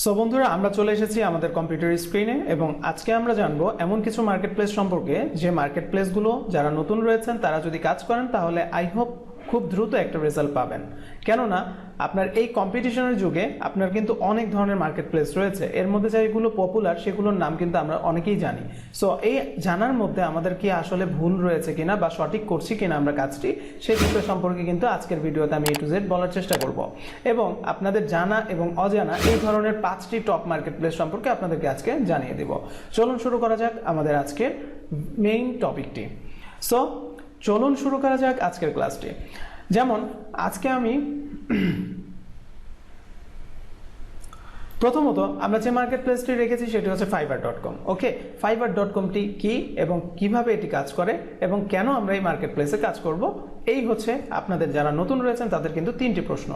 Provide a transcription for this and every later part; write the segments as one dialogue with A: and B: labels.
A: So বন্ধুরা আমরা চলে এসেছি আমাদের কম্পিউটার স্ক্রিনে এবং আজকে আমরা জানবো এমন কিছু মার্কেট প্লেস সম্পর্কে যে মার্কেট প্লেসগুলো যারা নতুন রয়েছেন তারা যদি কাজ করেন তাহলে আই হোপ খুব দ্রুত একটা রেজাল্ট পাবেন। কেননা আপনার এই কম্পিটিশনের যুগে আপনার কিন্তু অনেক ধরনের মার্কেট প্লেস রয়েছে, এর মধ্যে যেগুলো পপুলার সেগুলোর নাম কিন্তু আমরা অনেকেই জানি। সো এই জানার মধ্যে আমাদের কি আসলে ভুল রয়েছে কিনা বা সঠিক করছি কিনা আমরা কাজটি, সেই বিষয় সম্পর্কে কিন্তু আজকের ভিডিওতে আমি A to Z বলার চেষ্টা করব এবং আপনাদের জানা এবং অজানা এই ধরনের 5টি টপ মার্কেট প্লেস সম্পর্কে আপনাদেরকে আজকে জানিয়ে দেব। চলুন শুরু করা যাক আমাদের আজকের মেইন টপিকটি। সো চলুন শুরু করা যাক আজকের ক্লাসটি। যেমন আজকে আমি প্রথমত আমরা যে মার্কেট প্লেসটি রেখেছি সেটি হচ্ছে fiverr.com। ওকে, fiverr.comটি কি এবং কিভাবে এটি কাজ করে এবং কেন আমরা এই মার্কেট প্লেসে কাজ করব, এই হচ্ছে আপনাদের যারা নতুন রয়েছেন তাদের কিন্তু 3টি প্রশ্ন।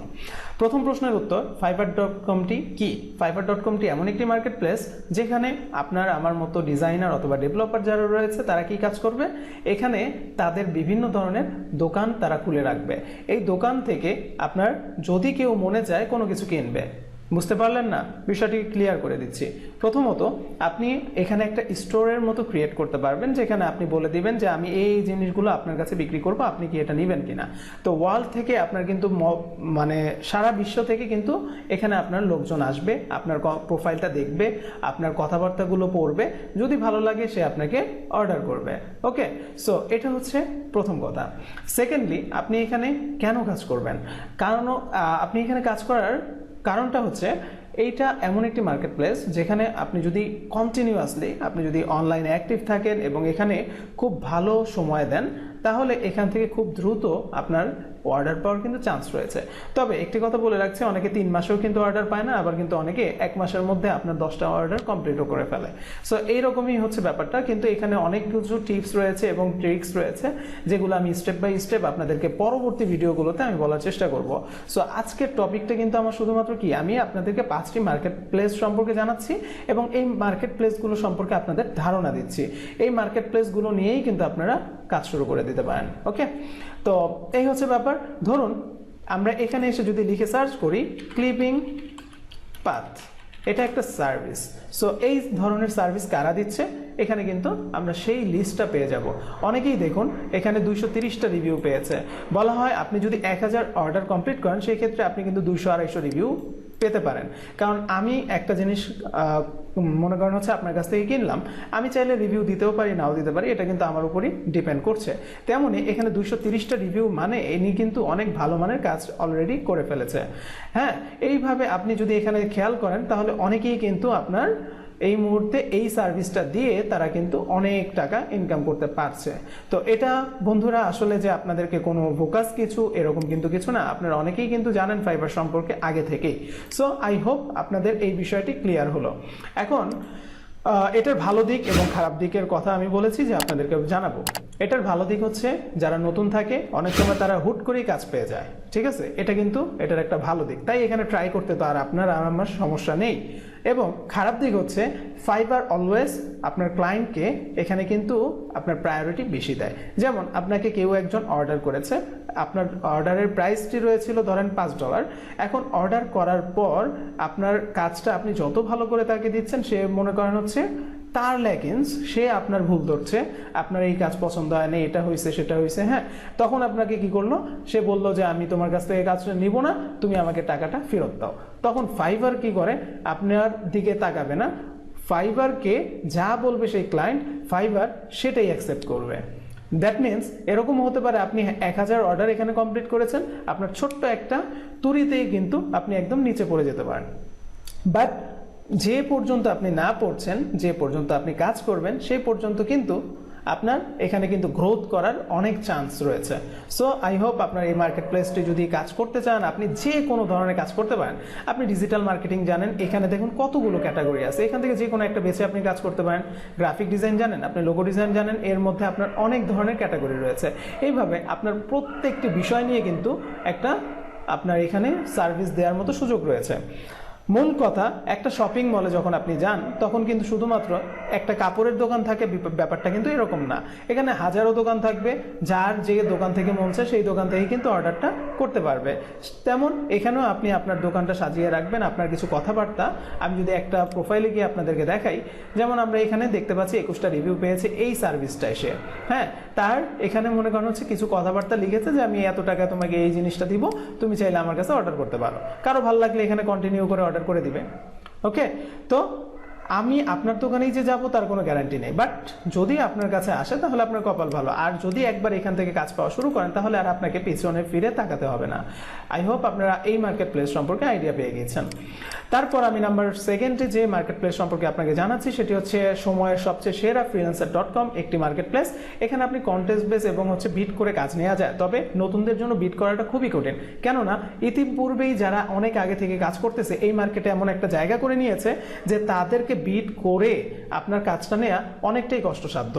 A: প্রথম প্রশ্নের উত্তর, fiverr.comটি কি? fiverr.comটি এমন একটি মার্কেট প্লেস যেখানে আপনার আমার মতো ডিজাইনার অথবা ডেভেলপার যারা রয়েছে তারা কি কাজ করবে, এখানে তাদের বিভিন্ন ধরনের দোকান তারা খুলে রাখবে। এই দোকান থেকে আপনার যদি কেউ মনে চায় কোনো কিছু কিনবে, বুঝতে পারলেন না, বিষয়টি ক্লিয়ার করে দিচ্ছি। প্রথমত আপনি এখানে একটা স্টোরের মতো ক্রিয়েট করতে পারবেন যেখানে আপনি বলে দিবেন যে আমি এই জিনিসগুলো আপনার কাছে বিক্রি করব, আপনি কি এটা নেবেন কিনা। তো ওয়ার্ল্ড থেকে আপনার কিন্তু মানে সারা বিশ্ব থেকে কিন্তু এখানে আপনার লোকজন আসবে, আপনার প্রোফাইলটা দেখবে, আপনার কথাবার্তাগুলো পড়বে, যদি ভালো লাগে সে আপনাকে অর্ডার করবে। ওকে, সো এটা হচ্ছে প্রথম কথা। সেকেন্ডলি, আপনি এখানে কেন কাজ করবেন? কারণ আপনি এখানে কাজ করার কারণটা হচ্ছে এইটা এমন একটি মার্কেট প্লেস যেখানে আপনি যদি কন্টিনিউয়াসলি আপনি যদি অনলাইনে অ্যাক্টিভ থাকেন এবং এখানে খুব ভালো সময় দেন তাহলে এখান থেকে খুব দ্রুত আপনার অর্ডার পাওয়ার কিন্তু চান্স রয়েছে। তবে একটি কথা বলে রাখছি, অনেকে 3 মাসেও কিন্তু অর্ডার পায় না, আবার কিন্তু অনেকে 1 মাসের মধ্যে আপনার 10টা অর্ডার কমপ্লিটও করে ফেলে। সো এইরকমই হচ্ছে ব্যাপারটা, কিন্তু এখানে অনেক কিছু টিপস রয়েছে এবং ট্রিক্স রয়েছে যেগুলো আমি স্টেপ বাই স্টেপ আপনাদেরকে পরবর্তী ভিডিওগুলোতে আমি বলার চেষ্টা করব। সো আজকের টপিকটা কিন্তু আমার শুধুমাত্র কি, আমি আপনাদেরকে 5টি মার্কেট প্লেস সম্পর্কে জানাচ্ছি এবং এই মার্কেট প্লেসগুলো সম্পর্কে আপনাদের ধারণা দিচ্ছি। এই মার্কেট প্লেসগুলো নিয়েই কিন্তু আপনারা কাজ শুরু করে দিতে পারেন। ওকে, তো এই হচ্ছে ব্যাপার। ধরুন আমরা এখানে এসে যদি লিখে সার্চ করি ক্লিপিং পাথ, এটা একটা সার্ভিস। সো এই ধরনের সার্ভিস কারা দিচ্ছে, এখানে কিন্তু আমরা সেই লিস্টটা পেয়ে যাব। অনেকেই দেখুন এখানে 230টা রিভিউ পেয়েছে। বলা হয় আপনি যদি 1000 অর্ডার কমপ্লিট করেন সেই ক্ষেত্রে আপনি কিন্তু 200-250 রিভিউ পেতে পারেন। কারণ আমি একটা জিনিস মনে করেন হচ্ছে আপনার কাছ থেকে কিনলাম, আমি চাইলে রিভিউ দিতেও পারি নাও দিতে পারি, এটা কিন্তু আমার উপরই ডিপেন্ড করছে। তেমনি এখানে 230টা রিভিউ মানে ইনি কিন্তু অনেক ভালো মানের কাজ অলরেডি করে ফেলেছে। হ্যাঁ, এইভাবে আপনি যদি এখানে খেয়াল করেন তাহলে অনেকেই কিন্তু আপনার এই মুহূর্তে এই সার্ভিসটা দিয়ে তারা কিন্তু অনেক টাকা ইনকাম করতে পারছে। তো এটা বন্ধুরা আসলে যে আপনাদেরকে কোনো ফোকাস কিছু এরকম কিন্তু কিছু না, আপনারা অনেকেই কিন্তু জানেন ফাইবার সম্পর্কে আগে থেকেই। সো আই হোপ আপনাদের এই বিষয়টি ক্লিয়ার হলো। এখন এটার ভালো দিক এবং খারাপ দিকের কথা আমি বলেছি যে আপনাদেরকে জানাবো। এটার ভালো দিক হচ্ছে যারা নতুন থাকে অনেক সময় তারা হুট করেই কাজ পেয়ে যায়, ঠিক আছে, এটা কিন্তু এটার একটা ভালো দিক, তাই এখানে ট্রাই করতে তো আর আপনার আর আমার সমস্যা নেই। এবং খারাপ দিক হচ্ছে ফাইবার অলওয়েজ আপনার ক্লায়েন্টকে এখানে কিন্তু আপনার প্রায়োরিটি বেশি দেয়। যেমন আপনাকে কেউ একজন অর্ডার করেছে, আপনার অর্ডারের প্রাইসটি রয়েছিল ধরেন $5, এখন অর্ডার করার পর আপনার কাজটা আপনি যত ভালো করে তাকে দিচ্ছেন সে মনে করেন হচ্ছে তার ল্যাকিংস, সে আপনার ভুল ধরছে, আপনার এই কাজ পছন্দ হয় না, এটা হয়েছে সেটা হয়েছে। হ্যাঁ, তখন আপনাকে কি করলো, সে বলল যে আমি তোমার কাছ থেকে কাজটা নিব না, তুমি আমাকে টাকাটা ফেরত দাও। তখন ফাইবার কি করে, আপনার দিকে তাকাবে না, ফাইবারকে যা বলবে সেই ক্লায়েন্ট ফাইবার সেটাই অ্যাকসেপ্ট করবে। দ্যাট মিনস এরকম হতে পারে আপনি 1000 অর্ডার এখানে কমপ্লিট করেছেন, আপনার ছোট্ট একটা তুরিতেই কিন্তু আপনি একদম নিচে পড়ে যেতে পারেন। বাট যে পর্যন্ত আপনি না পড়ছেন, যে পর্যন্ত আপনি কাজ করবেন সেই পর্যন্ত কিন্তু আপনার এখানে কিন্তু গ্রোথ করার অনেক চান্স রয়েছে। সো আই হোপ আপনার এই মার্কেট প্লেসটি যদি কাজ করতে চান, আপনি যে কোনো ধরনের কাজ করতে পারেন। আপনি ডিজিটাল মার্কেটিং জানেন, এখানে দেখুন কতগুলো ক্যাটাগরি আছে, এখান থেকে যে কোনো একটা বেছে আপনি কাজ করতে পারেন। গ্রাফিক ডিজাইন জানেন, আপনি লোগো ডিজাইন জানেন, এর মধ্যে আপনার অনেক ধরনের ক্যাটাগরি রয়েছে। এইভাবে আপনার প্রত্যেকটি বিষয় নিয়ে কিন্তু একটা আপনার এখানে সার্ভিস দেওয়ার মতো সুযোগ রয়েছে। মূল কথা, একটা শপিং মলে যখন আপনি যান তখন কিন্তু শুধুমাত্র একটা কাপড়ের দোকান থাকে, ব্যাপারটা কিন্তু এরকম না। এখানে হাজারো দোকান থাকবে, যার যে দোকান থেকে মন চায় সেই দোকান থেকে কিন্তু অর্ডারটা করতে পারবে। তেমন এখানেও আপনি আপনার দোকানটা সাজিয়ে রাখবেন, আপনার কিছু কথাবার্তা আমি যদি একটা প্রোফাইলে গিয়ে আপনাদেরকে দেখাই, যেমন আমরা এখানে দেখতে পাচ্ছি 21টা রিভিউ পেয়েছে এই সার্ভিসটা এসে। হ্যাঁ, তার এখানে মনে করেন হচ্ছে কিছু কথাবার্তা লিখেছে যে আমি এত টাকা তোমাকে এই জিনিসটা দিব, তুমি চাইলে আমার কাছে অর্ডার করতে পারো। কারো ভালো লাগলে এখানে কন্টিনিউ করে অর্ডার করে দিবে। ওকে, তো আমি আপনার দোকানেই যে যাব তার কোনো গ্যারান্টি নেই, বাট যদি আপনার কাছে আসে তাহলে আপনার কপাল ভালো। আর যদি একবার এখান থেকে কাজ পাওয়া শুরু করেন তাহলে আর আপনাকে পিছনে ফিরে তাকাতে হবে না। আই হোপ আপনারা এই মার্কেট প্লেস সম্পর্কে আইডিয়া পেয়ে গেছেন। তারপর আমি নাম্বার সেকেন্ডে যে মার্কেট প্লেস সম্পর্কে আপনাকে জানাচ্ছি সেটি হচ্ছে সময়ের সবচেয়ে সেরা freelancer.com, একটি মার্কেট প্লেস। এখানে আপনি কন্টেস্ট বেস এবং হচ্ছে বিট করে কাজ নেওয়া যায়, তবে নতুনদের জন্য বিট করাটা খুবই কঠিন। কেননা ইতিপূর্বেই যারা অনেক আগে থেকে কাজ করতেছে এই মার্কেটে এমন একটা জায়গা করে নিয়েছে যে তাদেরকে বিট করে আপনার কাজটা নেওয়া অনেকটাই কষ্টসাধ্য,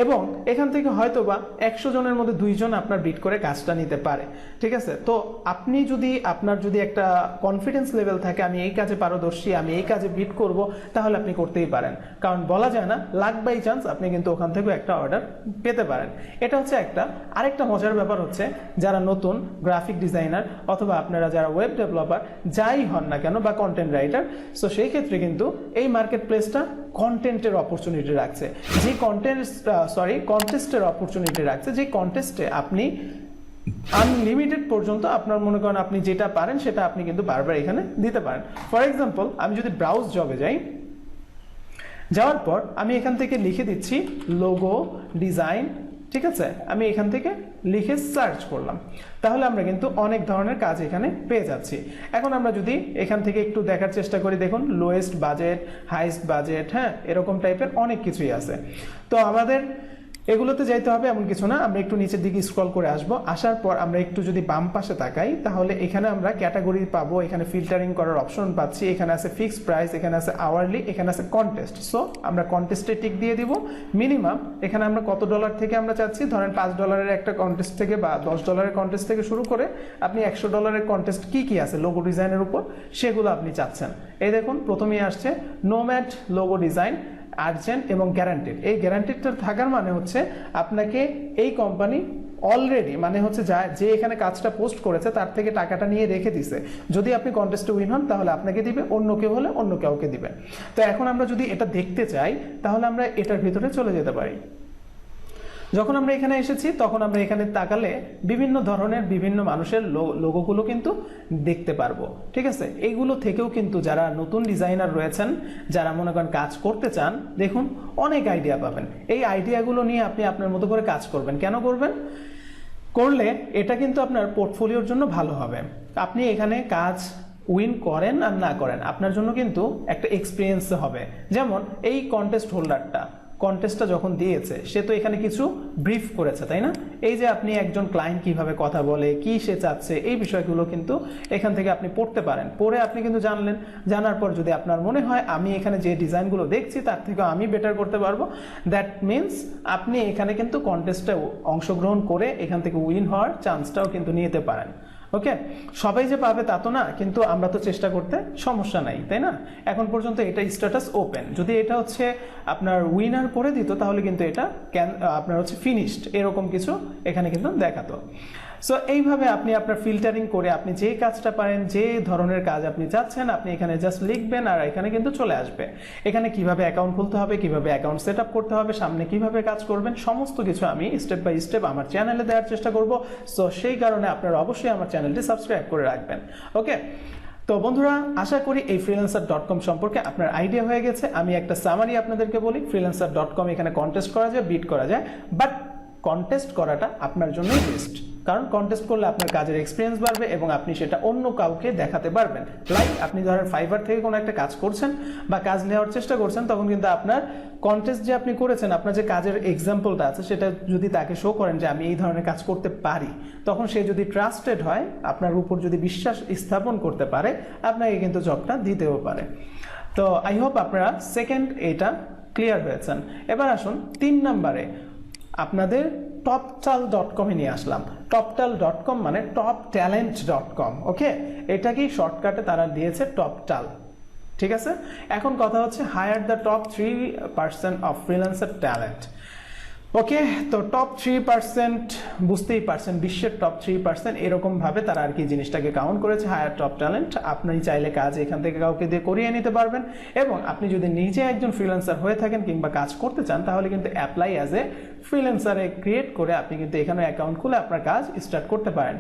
A: এবং এখান থেকে হয়তো বা 100 জনের মধ্যে 2 জন আপনার বিট করে কাজটা নিতে পারে। ঠিক আছে, তো আপনি যদি আপনার যদি একটা কনফিডেন্স লেভেল থাকে আমি এই কাজে পারদর্শী, আমি এই কাজে বিট করব, তাহলে আপনি করতেই পারেন। কারণ বলা যায় না, লাক বাই চান্স আপনি কিন্তু ওখান থেকে একটা অর্ডার পেতে পারেন। এটা হচ্ছে একটা। আরেকটা মজার ব্যাপার হচ্ছে, যারা নতুন গ্রাফিক ডিজাইনার অথবা আপনারা যারা ওয়েব ডেভেলপার যাই হন না কেন বা কন্টেন্ট রাইটার, সো সেই ক্ষেত্রে কিন্তু এই মার্কেট প্লেসটা কন্টেন্টের অপরচুনিটি রাখছে, যে কন্টেস্টের অপরচুনিটি রাখছে, যে কন্টেস্টে আপনি আনলিমিটেড পর্যন্ত আপনার মনে করেন আপনি যেটা পারেন সেটা আপনি কিন্তু বারবার এখানে দিতে পারেন। ফর এক্সাম্পল, আমি যদি ব্রাউজ জবে যাই, যাওয়ার পর আমি এখান থেকে লিখে দিচ্ছি লোগো ডিজাইন। ঠিক আছে, আমি এখান থেকে লিখে সার্চ করলাম, তাহলে আমরা কিন্তু অনেক ধরনের কাজ এখানে পেয়ে যাচ্ছি। এখন আমরা যদি এখান থেকে একটু দেখার চেষ্টা করি, দেখুন লোয়েস্ট বাজেট, হাইস্ট বাজেট, হ্যাঁ এরকম টাইপের অনেক কিছুই আছে। তো আমাদের এগুলোতে যাইতে হবে এমন কিছু না, আমরা একটু নিচের দিকে স্ক্রল করে আসব। আসার পর আমরা একটু যদি বাম পাশে তাকাই তাহলে এখানে আমরা ক্যাটাগরি পাবো, এখানে ফিল্টারিং করার অপশন পাচ্ছি, এখানে আছে ফিক্সড প্রাইস, এখানে আছে আওয়ারলি, এখানে আছে কন্টেস্ট। সো আমরা কন্টেস্টে টিক দিয়ে দিব। মিনিমাম এখানে আমরা কত ডলার থেকে আমরা চাচ্ছি, ধরেন $5 একটা কন্টেস্ট থেকে বা $10 কন্টেস্ট থেকে শুরু করে আপনি $100 কন্টেস্ট কি কি আছে লোগো ডিজাইনের উপর সেগুলো আপনি চাচ্ছেন। এই দেখুন প্রথমেই আসছে নোম্যাড লোগো ডিজাইন, আর্জেন্ট এবং গ্যারান্টেড। এই গ্যারান্টেডটা থাকার মানে হচ্ছে আপনাকে এই কোম্পানি অলরেডি মানে হচ্ছে যে এখানে কাজটা পোস্ট করেছে তার থেকে টাকাটা নিয়ে রেখে দিছে, যদি আপনি কন্টেস্টে উইন হন তাহলে আপনাকে দিবে, অন্য কেউ হলে অন্য কাউকে দিবে। তো এখন আমরা যদি এটা দেখতে চাই তাহলে আমরা এটার ভিতরে চলে যেতে পারি। যখন আমরা এখানে এসেছি তখন আমরা এখানে তাকালে বিভিন্ন ধরনের বিভিন্ন মানুষের লোগোগুলো কিন্তু দেখতে পারবো। ঠিক আছে, এইগুলো থেকেও কিন্তু যারা নতুন ডিজাইনার রয়েছেন, যারা মনে করেন কাজ করতে চান, দেখুন অনেক আইডিয়া পাবেন। এই আইডিয়াগুলো নিয়ে আপনি আপনার মতো করে কাজ করবেন। কেন করবেন? করলে এটা কিন্তু আপনার পোর্টফোলিওর জন্য ভালো হবে। আপনি এখানে কাজ উইন করেন আর না করেন আপনার জন্য কিন্তু একটা এক্সপিরিয়েন্স হবে। যেমন এই কন্টেস্ট হোল্ডারটা কন্টেস্টটা যখন দিয়েছে সে তো এখানে কিছু ব্রিফ করেছে, তাই না? এই যে আপনি একজন ক্লায়েন্ট কিভাবে কথা বলে, কি সে চাচ্ছে, এই বিষয়গুলো কিন্তু এখান থেকে আপনি পড়তে পারেন। পড়ে আপনি কিন্তু জানলেন, জানার পর যদি আপনার মনে হয় আমি এখানে যে ডিজাইনগুলো দেখছি তার থেকে আমি বেটার করতে পারবো, দ্যাট মিনস আপনি এখানে কিন্তু কন্টেস্টে অংশগ্রহণ করে এখান থেকে উইন হওয়ার চান্সটাও কিন্তু নিতে পারেন। ওকে, সবাই যে পাবে তা তো না, কিন্তু আমরা তো চেষ্টা করতে সমস্যা নাই, তাই না? এখন পর্যন্ত এটা স্ট্যাটাস ওপেন। যদি এটা হচ্ছে আপনার উইনার করে দিত তাহলে কিন্তু এটা আপনার হচ্ছে ফিনিশড এরকম কিছু এখানে কিন্তু দেখাতো। সো এইভাবে আপনি আপনার ফিল্টারিং করে আপনি যে কাজটা পারেন, যে ধরনের কাজ আপনি চাচ্ছেন, আপনি এখানে জাস্ট লিখবেন আর এখানে কিন্তু চলে আসবে। এখানে কিভাবে অ্যাকাউন্ট খুলতে হবে, কিভাবে অ্যাকাউন্ট সেট আপ করতে হবে, সামনে কিভাবে কাজ করবেন, সমস্ত কিছু আমি স্টেপ বাই স্টেপ আমার চ্যানেলে দেওয়ার চেষ্টা করব। সো সেই কারণে আপনারা অবশ্যই আমার চ্যানেলটি সাবস্ক্রাইব করে রাখবেন। ওকে, তো বন্ধুরা আশা করি এই freelancer.com সম্পর্কে আপনার আইডিয়া হয়ে গেছে। আমি একটা সামারি আপনাদেরকে বলি, freelancer.com এখানে কন্টেস্ট করা যায়, বিট করা যায়, বাট কন্টেস্ট করাটা আপনার জন্যই বেস্ট। কারণ কন্টেস্ট করলে আপনার কাজের এক্সপিরিয়েন্স বাড়বে এবং আপনি সেটা অন্য কাউকে দেখাতে পারবেন। লাইক আপনি ধরেন ফাইবার থেকে কোনো একটা কাজ করছেন বা কাজ নেওয়ার চেষ্টা করছেন, তখন কিন্তু আপনার কন্টেস্ট যে আপনি করেছেন, আপনার যে কাজের এক্সাম্পলটা আছে সেটা যদি তাকে শো করেন যে আমি এই ধরনের কাজ করতে পারি, তখন সে যদি ট্রাস্টেড হয়, আপনার উপর যদি বিশ্বাস স্থাপন করতে পারে, আপনাকে কিন্তু জবটা দিতেও পারে। তো আই হোপ আপনারা সেকেন্ড এটা ক্লিয়ার হয়েছেন। এবার আসুন 3 নম্বরে, আপনাদের toptal.com এ নিয়ে আসলাম। toptal.com মানে toptalent.com, ওকে, এটাকেই শর্টকাটে তারা দিয়েছে টপটাল, ঠিক আছে। এখন কথা হচ্ছে hire the top 3% of freelancer talent. Okay, তো টপ 3% বুঝতেই পারছেন, বিশ্বের টপ 3% এরকম ভাবে তারা আর কি জিনিসটাকে কাউন্ট করেছে, হায়ার টপ ট্যালেন্ট। আপনি চাইলে কাজ এখান থেকে কাউকে দিয়ে করিয়ে নিতে পারবেন, এবং আপনি যদি নিজে একজন ফ্রিল্যান্সার হয়ে থাকেন কিংবা কাজ করতে চান তাহলে কিন্তু অ্যাপ্লাই অ্যাজ এ ফ্রিল্যান্সারে ক্রিয়েট করে আপনি কিন্তু এখানে অ্যাকাউন্ট খুলে আপনার কাজ স্টার্ট করতে পারেন।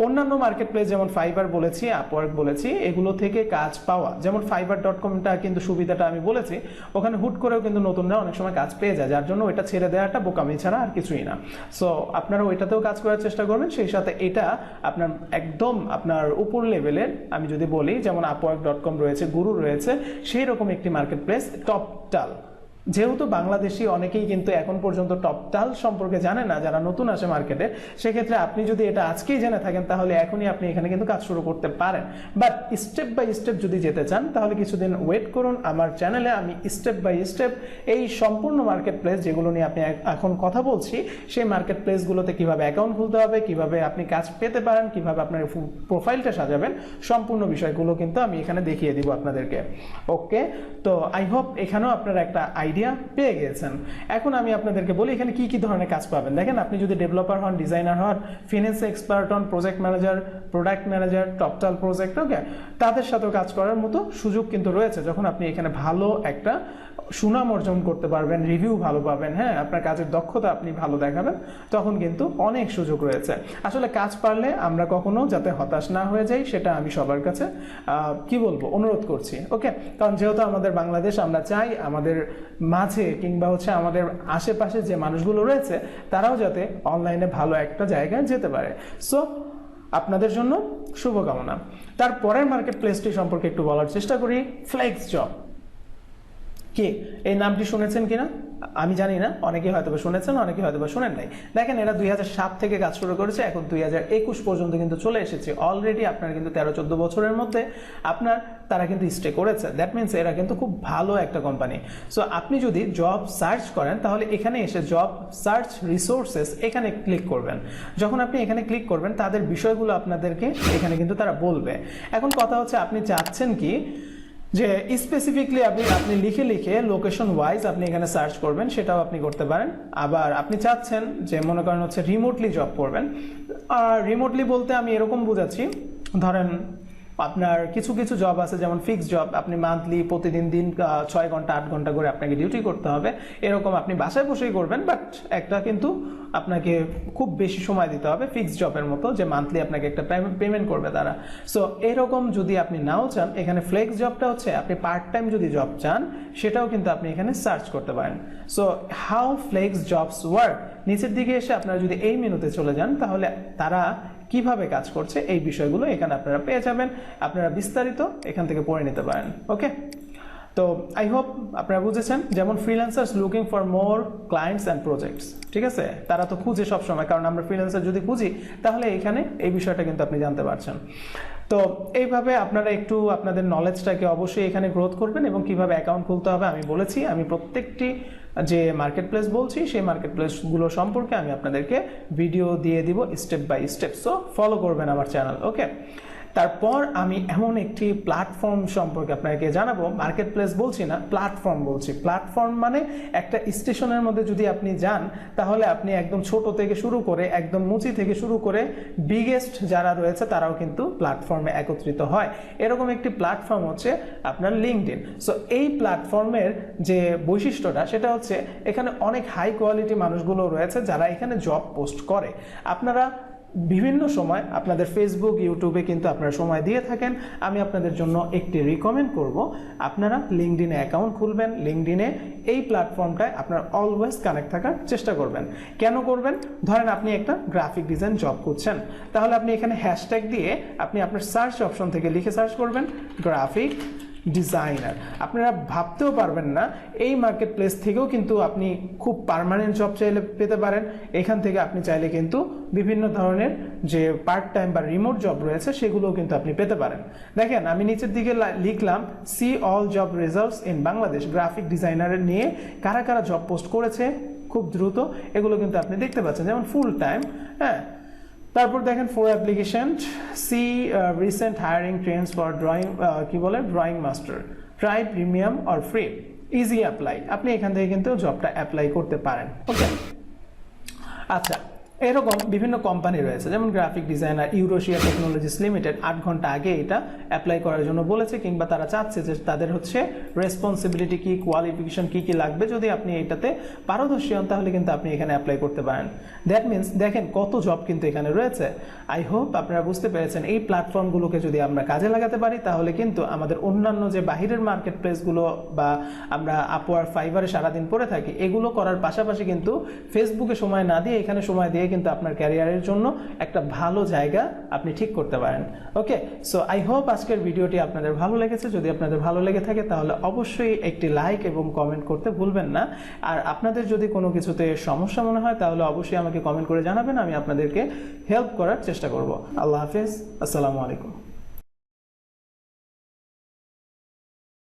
A: অন্যান্য মার্কেট প্লেস যেমন ফাইবার বলেছি, আপওয়ার্ক বলেছি, এগুলো থেকে কাজ পাওয়া, যেমন fiverr.comটা কিন্তু সুবিধাটা আমি বলেছি, ওখানে হুট করেও কিন্তু নতুনরা অনেক সময় কাজ পেয়ে যায়, যার জন্য ওইটা ছেড়ে দেওয়াটা বোকামি ছাড়া আর কিছুই না। সো আপনারা ওইটাতেও কাজ করার চেষ্টা করবেন, সেই সাথে এটা আপনার একদম আপনার উপর লেভেলের, আমি যদি বলি যেমন upwork.com রয়েছে, গুরু রয়েছে, সেই রকম একটি মার্কেট প্লেস টপটাল। যেহেতু বাংলাদেশি অনেকেই কিন্তু এখন পর্যন্ত টপটাল সম্পর্কে জানে না, যারা নতুন আসে মার্কেটে, সেক্ষেত্রে আপনি যদি এটা আজকেই জেনে থাকেন তাহলে এখনই আপনি এখানে কিন্তু কাজ শুরু করতে পারেন। বাট স্টেপ বাই স্টেপ যদি যেতে চান তাহলে কিছুদিন ওয়েট করুন, আমার চ্যানেলে আমি স্টেপ বাই স্টেপ এই সম্পূর্ণ মার্কেট প্লেস যেগুলো নিয়ে আপনি এখন কথা বলছি, সেই মার্কেট প্লেসগুলোতে কিভাবে অ্যাকাউন্ট খুলতে হবে, কিভাবে আপনি কাজ পেতে পারেন, কিভাবে আপনার প্রোফাইলটা সাজাবেন, সম্পূর্ণ বিষয়গুলো কিন্তু আমি এখানে দেখিয়ে দিব আপনাদেরকে। ওকে, তো আই হোপ এখানেও আপনারা একটা আইডিয়া পেয়ে গেছেন। এখন আমি আপনাদেরকে বলি এখানে কি কি ধরনের কাজ পাবেন। দেখেন, আপনি যদি ডেভেলপার হন, ডিজাইনার হন, ফিন্যান্স এক্সপার্ট হন, project manager, product manager, Toptal project, okay, তাদের সাথেও কাজ করার মতো সুযোগ কিন্তু রয়েছে। যখন আপনি এখানে ভালো একটা সুনাম অর্জন করতে পারবেন, রিভিউ ভালো পাবেন, হ্যাঁ, আপনার কাজের দক্ষতা আপনি ভালো দেখাবেন, তখন কিন্তু অনেক সুযোগ রয়েছে। আসলে কাজ পারলে আমরা কখনো যাতে হতাশ না হয়ে যাই, সেটা আমি সবার কাছে কি বলবো, অনুরোধ করছি। ওকে, কারণ যেহেতু আমাদের বাংলাদেশ, আমরা চাই আমাদের মাঝে কিংবা হচ্ছে আমাদের আশেপাশে যে মানুষগুলো রয়েছে তারাও যাতে অনলাইনে ভালো একটা জায়গায় যেতে পারে। সো আপনাদের জন্য শুভকামনা। তারপরের মার্কেট প্লেসটি সম্পর্কে একটু বলার চেষ্টা করি। ফ্লেক্স জব কি, এই নামটি শুনেছেন কিনা আমি জানি না, অনেকে হয়তো শুনেছেন, অনেকে হয়তো শুনেন নাই। দেখেন, এরা 2007 থেকে কাজ শুরু করেছে, এখন 2021 পর্যন্ত কিন্তু চলে এসেছে অলরেডি। আপনার কিন্তু 13-14 বছরের মধ্যে তারা কিন্তু স্টে করেছে। দ্যাট মিনস এরা কিন্তু খুব ভালো একটা কোম্পানি। সো আপনি যদি জব সার্চ করেন তাহলে এখানে এসে জব সার্চ রিসোর্সেস এখানে ক্লিক করবেন। যখন আপনি এখানে ক্লিক করবেন তাদের বিষয়গুলো আপনাদেরকে এখানে কিন্তু তারা বলবে। এখন কথা হচ্ছে আপনি চাচ্ছেন কি যে স্পেসিফিকলি আপনি লিখে লিখে লোকেশন ওয়াইজ আপনি এখানে সার্চ করবেন, সেটাও আপনি করতে পারেন। আবার আপনি চাচ্ছেন যে মনে করেন হচ্ছে রিমোটলি জব করবেন। আর রিমোটলি বলতে আমি এরকম বোঝাচ্ছি, ধরেন আপনার কিছু কিছু জব আছে যেমন ফিক্সড জব, আপনি মান্থলি প্রতিদিন 6 ঘন্টা 8 ঘন্টা করে আপনাকে ডিউটি করতে হবে, এরকম আপনি বাসায় বসেই করবেন, বাট একটা কিন্তু আপনাকে খুব বেশি সময় দিতে হবে, ফিক্সড জবের মতো, যে মান্থলি আপনাকে একটা পেমেন্ট করবে তারা। সো এরকম যদি আপনি নাও চান, এখানে ফ্লেক্স জবটা হচ্ছে আপনি পার্ট টাইম যদি জব চান সেটাও কিন্তু আপনি এখানে সার্চ করতে পারেন। So how flex jobs work, নিচের দিকে এসে আপনারা যদি এই মেনুতে চলে যান তাহলে তারা কিভাবে কাজ করছে এই বিষয়গুলো এখানে আপনারা পেয়ে যাবেন। আপনারা বিস্তারিত এখান থেকে পড়ে নিতে পারেন। ওকে, তো আই হোপ আপনারা বুঝেছেন। যেমন freelancers looking for more clients and projects, ঠিক আছে, তারা তো খুঁজে সব সময়, কারণ আমরা ফ্রিল্যান্সার যদি খুঁজি তাহলে এখানে এই বিষয়টা কিন্তু আপনি জানতে পারছেন। তো এইভাবে আপনারা একটু আপনাদের নলেজটাকে অবশ্যই এখানে গ্রোথ করবেন। এবং কিভাবে অ্যাকাউন্ট খুলতে হবে আমি বলেছি, আমি প্রত্যেকটি যে মার্কেট প্লেস বলছি সেই মার্কেট প্লেসগুলো সম্পর্কে আমি আপনাদেরকে ভিডিও দিয়ে দিব step by step. So follow করবেন আমার চ্যানেল। ওকে, তারপর আমি এমন একটি প্ল্যাটফর্ম সম্পর্কে আপনাকে জানাবো। মার্কেট প্লেস বলছি না, প্ল্যাটফর্ম বলছি। প্ল্যাটফর্ম মানে একটা স্টেশনের মধ্যে যদি আপনি যান তাহলে আপনি একদম ছোট থেকে শুরু করে একদম মুচি থেকে শুরু করে বিগেস্ট যারা রয়েছে তারাও কিন্তু প্ল্যাটফর্মে একত্রিত হয়। এরকম একটি প্ল্যাটফর্ম হচ্ছে আপনার লিঙ্কডইন। সো এই প্ল্যাটফর্মের যে বৈশিষ্ট্যটা সেটা হচ্ছে এখানে অনেক হাই কোয়ালিটি মানুষগুলো রয়েছে যারা এখানে জব পোস্ট করে। আপনারা বিভিন্ন সময় আপনাদের ফেসবুক, ইউটিউবে কিন্তু আপনারা সময় দিয়ে থাকেন। আমি আপনাদের জন্য একটি রিকমেন্ড করব, আপনারা লিঙ্কডইনে অ্যাকাউন্ট খুলবেন। লিঙ্কডইনে এই প্ল্যাটফর্মটায় আপনারা অলওয়েজ কানেক্ট থাকার চেষ্টা করবেন। কেন করবেন? ধরেন আপনি একটা গ্রাফিক ডিজাইন জব করছেন, তাহলে আপনি এখানে হ্যাশট্যাগ দিয়ে আপনি আপনার সার্চ অপশন থেকে লিখে সার্চ করবেন গ্রাফিক ডিজাইনার। আপনারা ভাবতেও পারবেন না এই মার্কেট প্লেস থেকেও কিন্তু আপনি খুব পার্মানেন্ট জব চাইলে পেতে পারেন। এখান থেকে আপনি চাইলে কিন্তু বিভিন্ন ধরনের যে পার্ট টাইম বা রিমোট জব রয়েছে সেগুলোও কিন্তু আপনি পেতে পারেন। দেখেন, আমি নিচের দিকে লিখলাম see all job results in Bangladesh. Graphic ডিজাইনারের নিয়ে কারা কারা জব পোস্ট করেছে খুব দ্রুত এগুলো কিন্তু আপনি দেখতে পাচ্ছেন, যেমন ফুল টাইম। হ্যাঁ, তারপর দেখেন for application see recent hiring trends for drawing, কি বলে, drawing master, try premium or free, easy apply. আপনি এখান থেকে কিন্তু জবটা অ্যাপ্লাই করতে পারেন। ওকে, আচ্ছা, এরকম বিভিন্ন কোম্পানি রয়েছে, যেমন গ্রাফিক ডিজাইনার, ইউরোশিয়া টেকনোলজিস লিমিটেড 8 ঘন্টা আগে এটা অ্যাপ্লাই করার জন্য বলেছে, কিংবা তারা চাচ্ছে যে তাদের হচ্ছে রেসপন্সিবিলিটি কি, কোয়ালিফিকেশন কি কি লাগবে, যদি আপনি এটাতে পারদর্শী হন তাহলে কিন্তু আপনি এখানে অ্যাপ্লাই করতে পারেন। দ্যাট মিনস দেখেন কত জব কিন্তু এখানে রয়েছে। আই হোপ আপনারা বুঝতে পেরেছেন, এই প্ল্যাটফর্মগুলোকে যদি আমরা কাজে লাগাতে পারি তাহলে কিন্তু আমাদের অন্যান্য যে বাহিরের মার্কেট প্লেসগুলো বা আমরা আপওয়ার্ক, ফাইবারে সারাদিন পড়ে থাকি, এগুলো করার পাশাপাশি কিন্তু ফেসবুকে সময় না দিয়ে এখানে সময় দিয়ে কিন্তু আপনার ক্যারিয়ারের জন্য একটা ভালো জায়গা আপনি ঠিক করতে পারেন। ওকে, সো আই হোপ আজকের ভিডিওটি আপনাদের ভালো লেগেছে। যদি আপনাদের ভালো লেগে থাকে তাহলে অবশ্যই একটি লাইক এবং কমেন্ট করতে ভুলবেন না। আর আপনাদের যদি কোনো কিছুতে সমস্যা মনে হয় তাহলে অবশ্যই আমাকে কমেন্ট করে জানাবেন, আমি আপনাদেরকে হেল্প করার চেষ্টা করব। আল্লাহ হাফেজ, আসসালামু আলাইকুম।